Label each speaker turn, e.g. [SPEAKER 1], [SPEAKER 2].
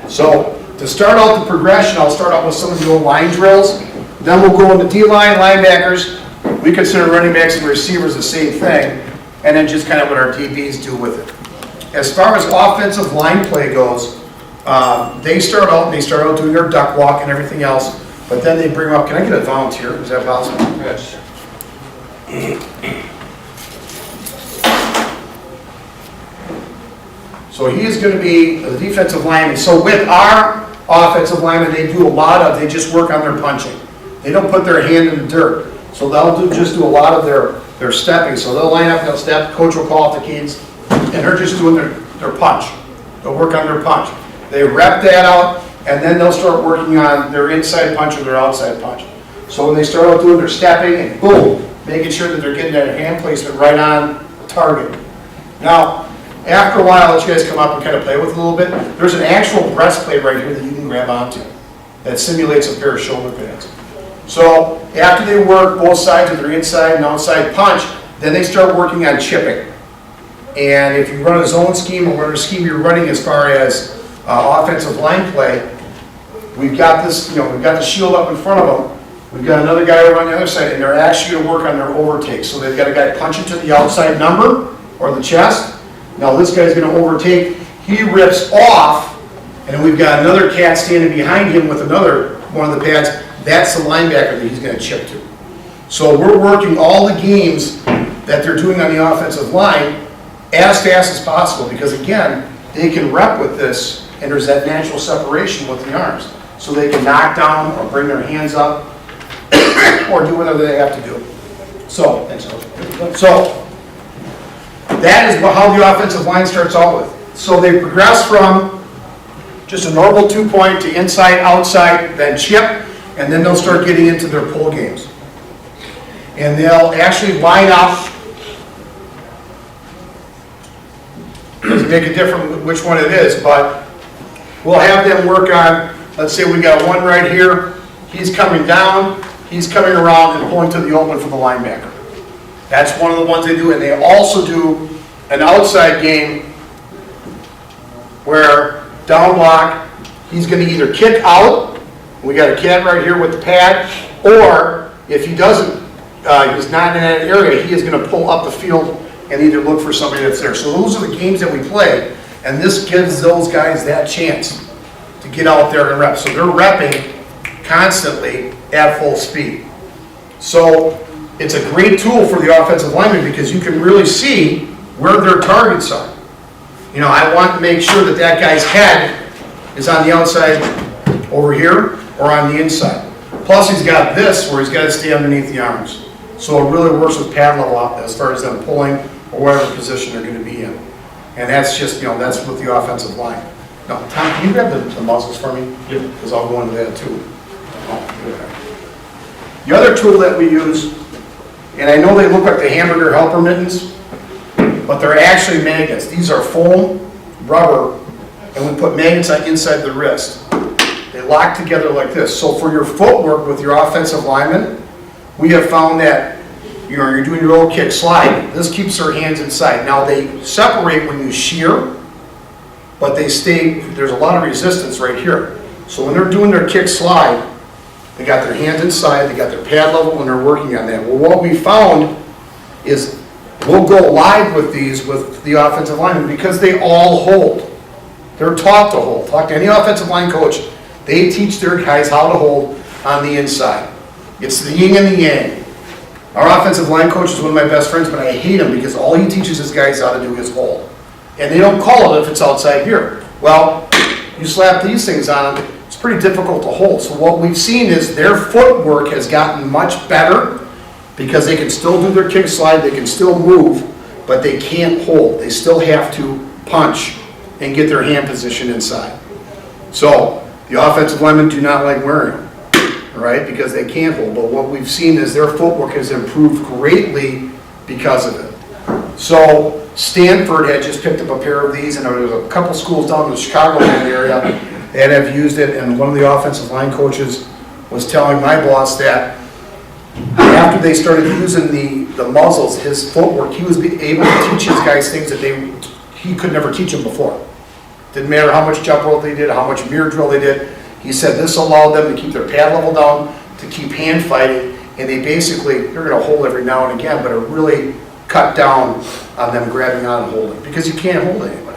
[SPEAKER 1] So to start out the progression, I'll start out with some of the old line drills. Then we'll go into D-line, linebackers. We consider running backs and receivers the same thing. And then just kind of what our DBs do with it. As far as offensive line play goes, they start out doing their duck walk and everything else. But then they bring up, can I get a volunteer? Is that possible?
[SPEAKER 2] Yes.
[SPEAKER 1] So he is going to be the defensive lineman. So with our offensive linemen, they just work on their punching. They don't put their hand in the dirt. So they'll just do a lot of their stepping. So they'll line up, they'll step, coach will call off the keys, and they're just doing their punch. They'll work on their punch. They rep that out, and then they'll start working on their inside punch or their outside punch. So when they start out doing their stepping, and boom, making sure that they're getting that hand placement right on the target. Now, after a while, I'll let you guys come up and kind of play with it a little bit. There's an actual breastplate right here that you can grab onto that simulates a pair of shoulder pads. So after they work both sides of their inside and outside punch, then they start working on chipping. And if you run a zone scheme or whatever scheme you're running as far as offensive line play, we've got this, we've got the shield up in front of them. We've got another guy over on the other side, and they're actually going to work on their overtake. So they've got a guy punching to the outside number or the chest. Now this guy's going to overtake. He rips off, and then we've got another cat standing behind him with another one of the pads. That's the linebacker that he's going to chip to. So we're working all the games that they're doing on the offensive line as fast as possible because, again, they can rep with this, and there's that natural separation with the arms. So they can knock down or bring their hands up or do whatever they have to do. So that is how the offensive line starts out with. So they progress from just a normal 2-point to inside, outside, then chip, and then they'll start getting into their pull games. And they'll actually line up. Doesn't make a difference which one it is, but we'll have them work on, let's say we got one right here. He's coming down, he's coming around and pulling to the open for the linebacker. That's one of the ones they do, and they also do an outside game where down block, he's going to either kick out, we got a cat right here with the pad, or if he doesn't, he's not in that area, he is going to pull up the field and either look for somebody that's there. So those are the games that we play, and this gives those guys that chance to get out there and rep. So they're repping constantly at full speed. So it's a great tool for the offensive lineman because you can really see where their targets are. I want to make sure that that guy's head is on the outside over here or on the inside. Plus he's got this where he's got to stay underneath the arms. So it really works with pad level up as far as them pulling or whatever position they're going to be in. And that's just, that's with the offensive line. Now, Tom, can you grab the muzzles for me?
[SPEAKER 2] Yep.
[SPEAKER 1] Because I'll go into that too. The other tool that we use, and I know they look like the hamburger helper mittens, but they're actually magnets. These are foam, rubber, and we put magnets on inside the wrist. They lock together like this. So for your footwork with your offensive lineman, we have found that you're doing your little kick slide. This keeps their hands inside. Now they separate when you shear, but they stay, there's a lot of resistance right here. So when they're doing their kick slide, they got their hands inside, they got their pad level, and they're working on that. Well, what we found is we'll go live with these with the offensive linemen because they all hold. They're taught to hold. Talk to any offensive line coach. They teach their guys how to hold on the inside. It's the yin and the yang. Our offensive line coach is one of my best friends, but I hate him because all he teaches his guys how to do is hold. And they don't call it if it's outside here. Well, you slap these things on them, it's pretty difficult to hold. So what we've seen is their footwork has gotten much better because they can still do their kick slide, they can still move, but they can't hold. They still have to punch and get their hand position inside. So the offensive linemen do not like wearing them. Right, because they can't hold. But what we've seen is their footwork has improved greatly because of it. So Stanford had just picked up a pair of these, and there was a couple schools down in the Chicagoland area that have used it, and one of the offensive line coaches was telling my boss that after they started using the muzzles, his footwork, he was able to teach his guys things that he could never teach them before. Didn't matter how much jump rope they did, how much mirror drill they did. He said this allowed them to keep their pad level down, to keep hand fighting, and they basically, they're gonna hold every now and again, but it really cut down on them grabbing on and holding, because you can't hold it anymore.